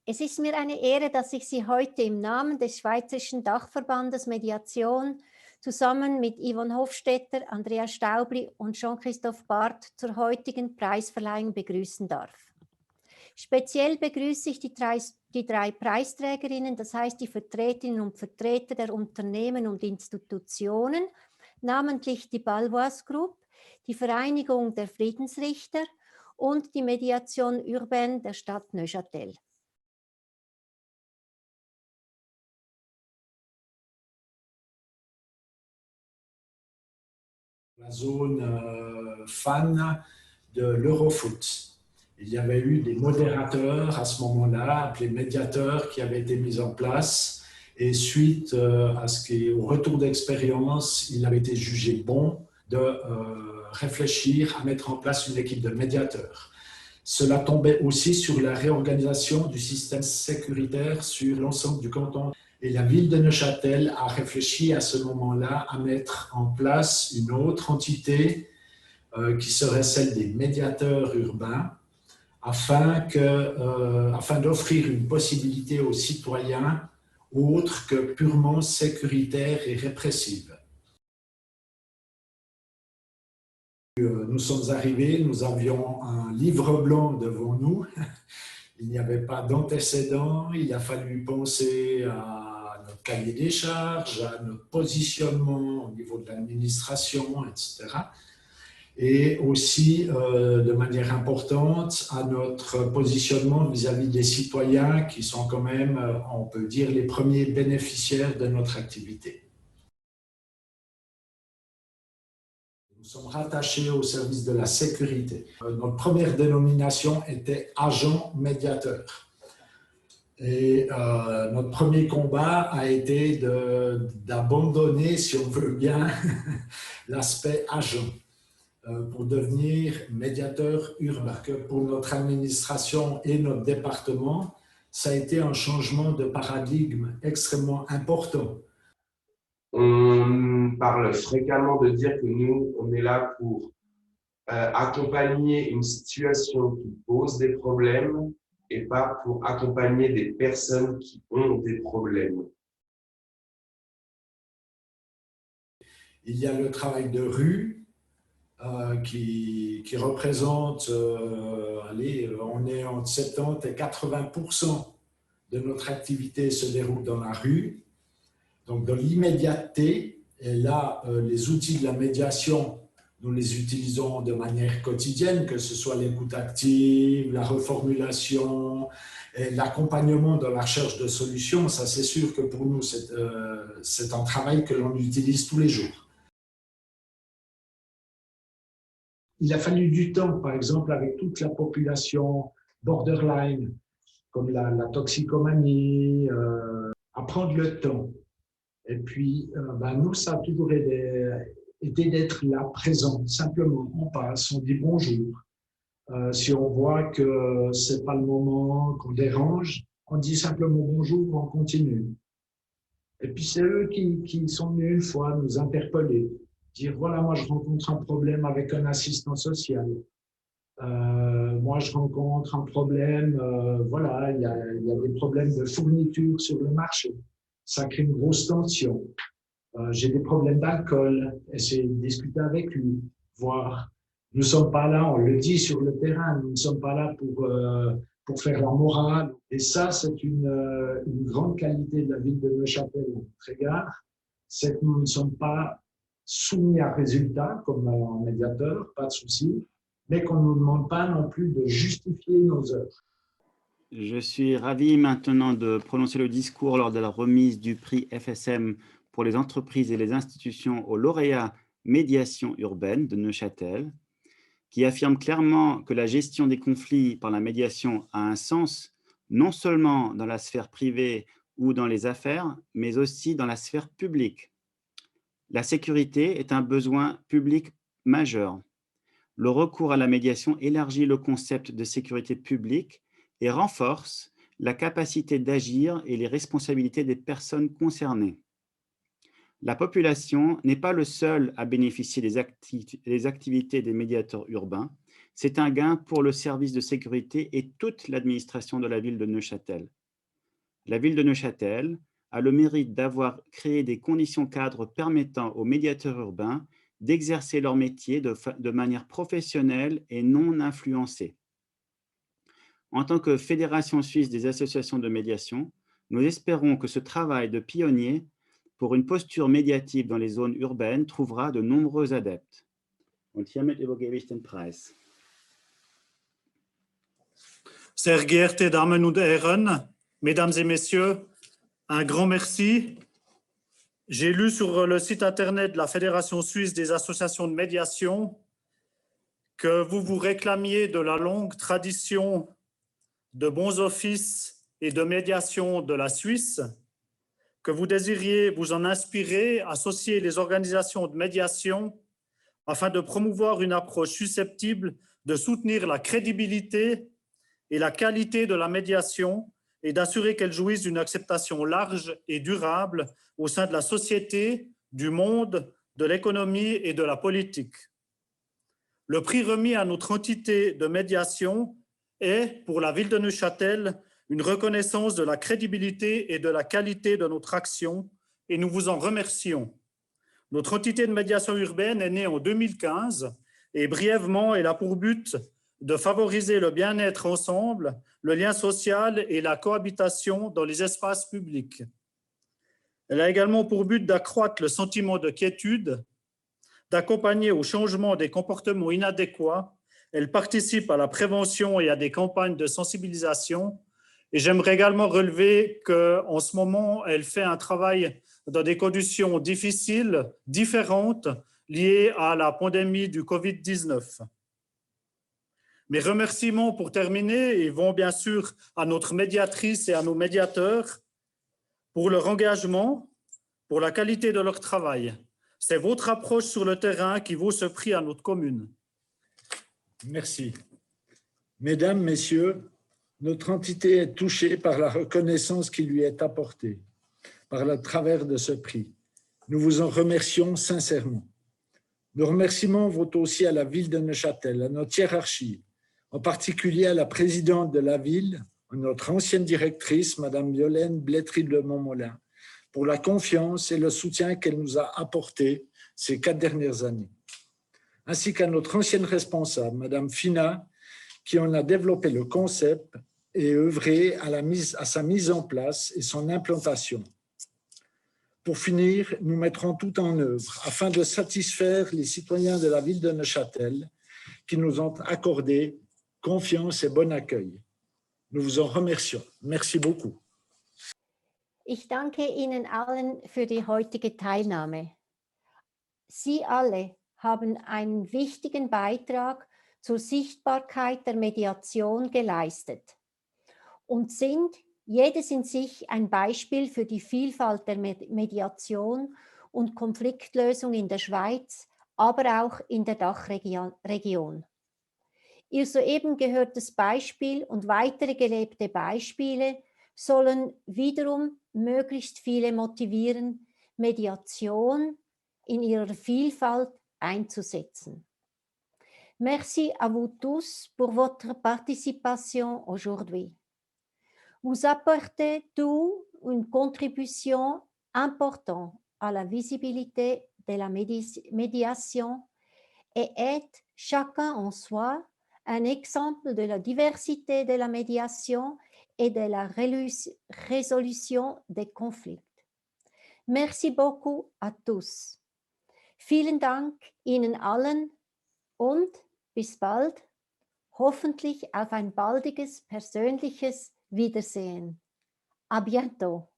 Es ist mir eine Ehre, dass ich Sie heute im Namen des Schweizerischen Dachverbandes Mediation zusammen mit Yvonne Hofstetter, Andrea Staubli und Jean-Christophe Barth zur heutigen Preisverleihung begrüßen darf. Speziell begrüße ich die drei Preisträgerinnen, das heißt die Vertreterinnen und Vertreter der Unternehmen und Institutionen, namentlich die Baloise Group, die Vereinigung der Friedensrichter und die Mediation Urbaine der Stadt Neuchâtel. La zone fan de l'Eurofoot. Il y avait eu des modérateurs à ce moment-là, appelés médiateurs, qui avaient été mis en place. Et suite au retour d'expérience, il avait été jugé bon de réfléchir à mettre en place une équipe de médiateurs. Cela tombait aussi sur la réorganisation du système sécuritaire sur l'ensemble du canton. Et la ville de Neuchâtel a réfléchi à ce moment-là à mettre en place une autre entité qui serait celle des médiateurs urbains, afin d'offrir une possibilité aux citoyens autre que purement sécuritaire et répressive. Nous sommes arrivés, nous avions un livre blanc devant nous. Il n'y avait pas d'antécédent, il a fallu penser à notre cahier des charges, à notre positionnement au niveau de l'administration, etc. Et aussi, de manière importante, à notre positionnement vis-à-vis des citoyens qui sont quand même, on peut dire, les premiers bénéficiaires de notre activité. Nous sommes rattachés au service de la sécurité. Notre première dénomination était agent médiateur. Et notre premier combat a été d'abandonner, si on veut bien, l'aspect agent pour devenir médiateur urbain. Pour notre administration et notre département, ça a été un changement de paradigme extrêmement important. On parle fréquemment de dire que nous, on est là pour accompagner une situation qui pose des problèmes et pas pour accompagner des personnes qui ont des problèmes. Il y a le travail de rue qui représente, on est entre 70 et 80% de notre activité se déroule dans la rue. Donc, dans l'immédiateté, et là, les outils de la médiation, nous les utilisons de manière quotidienne, que ce soit l'écoute active, la reformulation, l'accompagnement dans la recherche de solutions. Ça, c'est sûr que pour nous, c'est un travail que l'on utilise tous les jours. Il a fallu du temps, par exemple, avec toute la population borderline, comme la toxicomanie, à prendre le temps. Et puis, nous, ça a toujours été d'être là, présent. Simplement, on passe, on dit bonjour. Si on voit que ce n'est pas le moment, qu'on dérange, on dit simplement bonjour, on continue. Et puis, c'est eux qui sont venus une fois nous interpeller, dire voilà, moi, je rencontre un problème avec un assistant social. Moi, je rencontre un problème, voilà, il y a des problèmes de fourniture sur le marché. Ça crée une grosse tension. J'ai des problèmes d'alcool, essayer de discuter avec lui, voir. Nous ne sommes pas là, on le dit sur le terrain, nous ne sommes pas là pour faire la morale. Et ça, c'est une grande qualité de la ville de Neuchâtel à notre égard, c'est que nous ne sommes pas soumis à résultat comme un médiateur, pas de souci, mais qu'on ne nous demande pas non plus de justifier nos œuvres. Je suis ravi maintenant de prononcer le discours lors de la remise du prix FSM pour les entreprises et les institutions au lauréat Médiation urbaine de Neuchâtel, qui affirme clairement que la gestion des conflits par la médiation a un sens non seulement dans la sphère privée ou dans les affaires, mais aussi dans la sphère publique. La sécurité est un besoin public majeur. Le recours à la médiation élargit le concept de sécurité publique et renforce la capacité d'agir et les responsabilités des personnes concernées. La population n'est pas le seul à bénéficier des activités des médiateurs urbains, C'est un gain pour le service de sécurité et toute l'administration de la ville de Neuchâtel. La ville de Neuchâtel a le mérite d'avoir créé des conditions cadres permettant aux médiateurs urbains d'exercer leur métier de manière professionnelle et non influencée. En tant que Fédération suisse des associations de médiation, nous espérons que ce travail de pionnier pour une posture médiative dans les zones urbaines trouvera de nombreux adeptes. Und hiermit übergebe ich den Preis. Sehr geehrte Damen und Herren, Mesdames et Messieurs, un grand merci. J'ai lu sur le site internet de la Fédération suisse des associations de médiation que vous vous réclamiez de la longue tradition de bons offices et de médiation de la Suisse, que vous désiriez vous en inspirer, associer les organisations de médiation afin de promouvoir une approche susceptible de soutenir la crédibilité et la qualité de la médiation et d'assurer qu'elle jouisse d'une acceptation large et durable au sein de la société, du monde, de l'économie et de la politique. Le prix remis à notre entité de médiation est, pour la ville de Neuchâtel, une reconnaissance de la crédibilité et de la qualité de notre action, et nous vous en remercions. Notre entité de médiation urbaine est née en 2015 et brièvement, elle a pour but de favoriser le bien-être ensemble, le lien social et la cohabitation dans les espaces publics. Elle a également pour but d'accroître le sentiment de quiétude, d'accompagner au changement des comportements inadéquats. Elle participe à la prévention et à des campagnes de sensibilisation. Et j'aimerais également relever qu'en ce moment, elle fait un travail dans des conditions difficiles, différentes, liées à la pandémie du Covid-19. Mes remerciements pour terminer vont bien sûr à notre médiatrice et à nos médiateurs pour leur engagement, pour la qualité de leur travail. C'est votre approche sur le terrain qui vaut ce prix à notre commune. Merci. Mesdames, Messieurs, notre entité est touchée par la reconnaissance qui lui est apportée, par le travers de ce prix. Nous vous en remercions sincèrement. Nos remerciements vont aussi à la ville de Neuchâtel, à notre hiérarchie, en particulier à la présidente de la ville, notre ancienne directrice, Madame Violaine Blétry de Montmolin, pour la confiance et le soutien qu'elle nous a apporté ces 4 dernières années, ainsi qu'à notre ancienne responsable, Madame Fina, qui en a développé le concept et œuvré à sa mise en place et son implantation. Pour finir, nous mettrons tout en œuvre afin de satisfaire les citoyens de la ville de Neuchâtel qui nous ont accordé confiance et bon accueil. Nous vous en remercions. Merci beaucoup. Ich danke Ihnen allen für die heutige Teilnahme. Sie alle haben einen wichtigen Beitrag zur Sichtbarkeit der Mediation geleistet und sind jedes in sich ein Beispiel für die Vielfalt der Mediation und Konfliktlösung in der Schweiz, aber auch in der Dachregion. Ihr soeben gehörtes Beispiel und weitere gelebte Beispiele sollen wiederum möglichst viele motivieren, Mediation in ihrer Vielfalt einzusetzen. Merci à vous tous pour votre participation aujourd'hui. Vous apportez tous une contribution importante à la visibilité de la médiation et êtes chacun en soi un exemple de la diversité de la médiation et de la résolution des conflits. Merci beaucoup à tous. Vielen Dank Ihnen allen und bis bald, hoffentlich auf ein baldiges persönliches Wiedersehen. À bientôt.